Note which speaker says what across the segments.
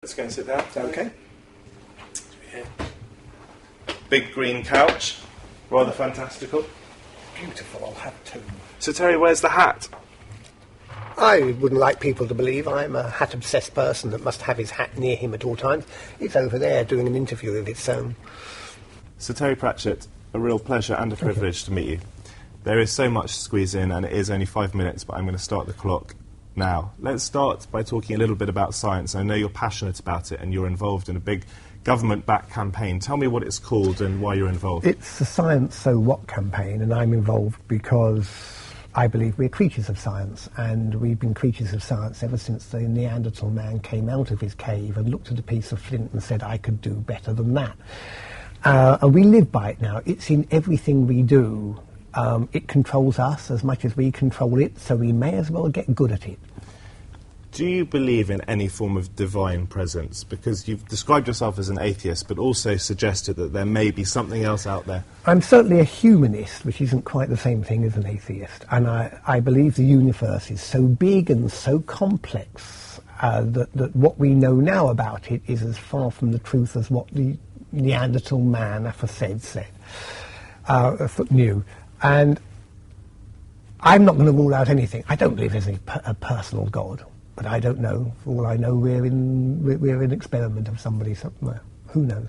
Speaker 1: Let's go and sit down.
Speaker 2: Okay.
Speaker 1: Yeah. Big green couch, rather fantastical.
Speaker 2: Beautiful, I'll have two.
Speaker 1: So Terry, where's the hat?
Speaker 2: I wouldn't like people to believe I'm a hat-obsessed person that must have his hat near him at all times. It's over there doing an interview of its own.
Speaker 1: So Terry Pratchett, a real pleasure and a privilege to meet you. There is so much to squeeze in, and it is only 5 minutes, but I'm going to start the clock now. Let's start by talking a little bit about science. I know you're passionate about it and you're involved in a big government-backed campaign. Tell me what it's called and why you're involved.
Speaker 2: It's the Science So What campaign, and I'm involved because I believe we're creatures of science, and we've been creatures of science ever since the Neanderthal man came out of his cave and looked at a piece of flint and said, I could do better than that. And we live by it now. It's in everything we do. It controls us as much as we control it, so we may as well get good at it.
Speaker 1: Do you believe in any form of divine presence? Because you've described yourself as an atheist, but also suggested that there may be something else out there.
Speaker 2: I'm certainly a humanist, which isn't quite the same thing as an atheist. And I believe the universe is so big and so complex that what we know now about it is as far from the truth as what the Neanderthal man aforesaid knew. And I'm not going to rule out anything. I don't believe there's a personal God, but I don't know. For all I know, we're an experiment of somebody somewhere. Who knows?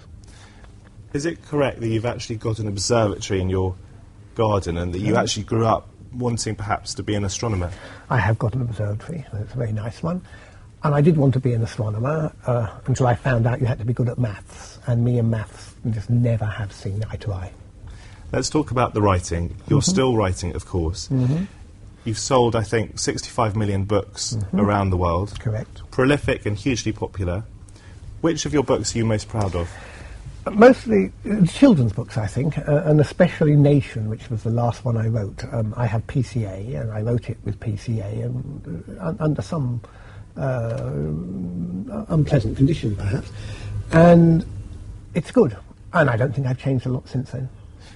Speaker 1: Is it correct that you've actually got an observatory in your garden and that you actually grew up wanting perhaps to be an astronomer?
Speaker 2: I have got an observatory. It's a very nice one. And I did want to be an astronomer until I found out you had to be good at maths. And me and maths just never have seen eye to eye.
Speaker 1: Let's talk about the writing. You're still writing, of course. You've sold, I think, 65 million books around the world.
Speaker 2: Correct.
Speaker 1: Prolific and hugely popular. Which of your books are you most proud of?
Speaker 2: Mostly children's books, I think, and especially Nation, which was the last one I wrote. I have PCA, and I wrote it with PCA, and under some unpleasant conditions, perhaps. And it's good, and I don't think I've changed a lot since then.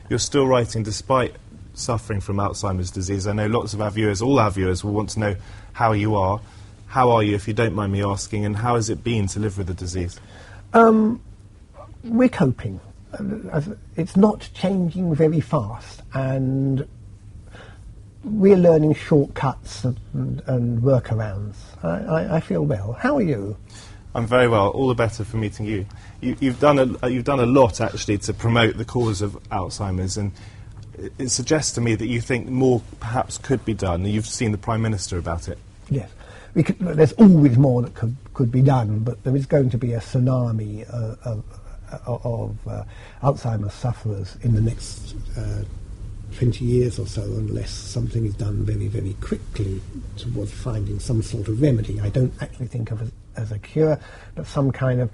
Speaker 1: You're still writing despite suffering from Alzheimer's disease. I know lots of our viewers, all our viewers, will want to know how you are. How are you, if you don't mind me asking, and how has it been to live with the disease?
Speaker 2: We're coping. It's not changing very fast, and we're learning shortcuts and workarounds. I feel well. How are you?
Speaker 1: I'm very well. All the better for meeting you. You've done a lot actually to promote the cause of Alzheimer's, and it suggests to me that you think more perhaps could be done. You've seen the Prime Minister about it.
Speaker 2: Yes, there's always more that could be done, but there is going to be a tsunami of Alzheimer's sufferers in the next 20 years or so, unless something is done very, very quickly towards finding some sort of remedy. I don't actually think of it as a cure, but some kind of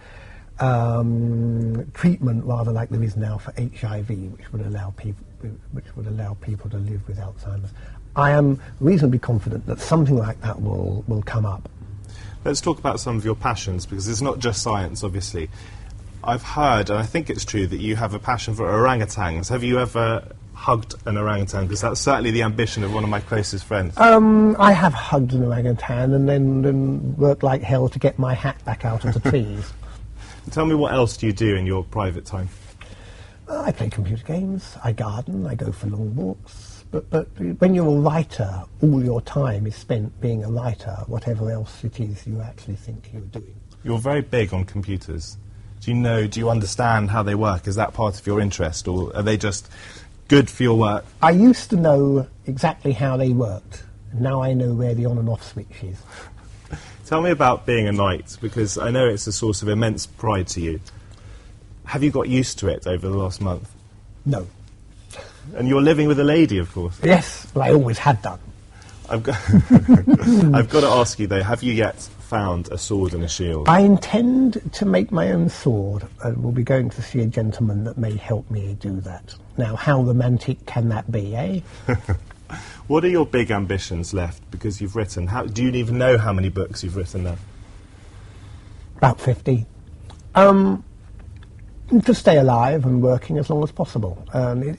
Speaker 2: treatment, rather like there is now for HIV, which would allow people to live with Alzheimer's. I am reasonably confident that something like that will come up.
Speaker 1: Let's talk about some of your passions, because it's not just science, obviously. I've heard, and I think it's true, that you have a passion for orangutans. Have you ever hugged an orangutan? Because that's certainly the ambition of one of my closest friends.
Speaker 2: I have hugged an orangutan and then worked like hell to get my hat back out of the trees.
Speaker 1: Tell me, what else do you do in your private time?
Speaker 2: I play computer games, I garden, I go for long walks. But when you're a writer, all your time is spent being a writer, whatever else it is you actually think you're doing.
Speaker 1: You're very big on computers. Do you understand how they work? Is that part of your interest, or are they just good for your work?
Speaker 2: I used to know exactly how they worked. Now I know where the on and off switch is.
Speaker 1: Tell me about being a knight, because I know it's a source of immense pride to you. Have you got used to it over the last month?
Speaker 2: No.
Speaker 1: And you're living with a lady, of course.
Speaker 2: Yes, well, I always had done.
Speaker 1: I've got to ask you, though, have you yet found a sword and a shield?
Speaker 2: I intend to make my own sword, and we'll be going to see a gentleman that may help me do that. Now, how romantic can that be, eh?
Speaker 1: What are your big ambitions left? Because you've written... do you even know how many books you've written now?
Speaker 2: About 50. To stay alive and working as long as possible.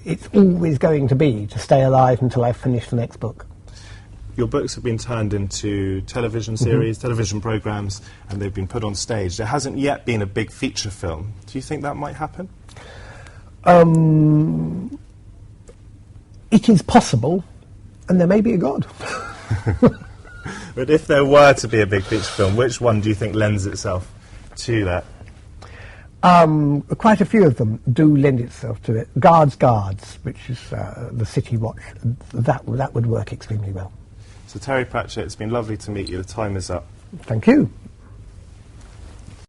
Speaker 2: It's always going to be to stay alive until I finish the next book.
Speaker 1: your books have been turned into television series, television programmes, and they've been put on stage. There hasn't yet been a big feature film. Do you think that might happen?
Speaker 2: It is possible, and there may be a God.
Speaker 1: But if there were to be a big feature film, which one do you think lends itself to that?
Speaker 2: Quite a few of them do lend itself to it. Guards, which is the City Watch, that would work extremely well.
Speaker 1: So Terry Pratchett, it's been lovely to meet you. The time is up.
Speaker 2: Thank you.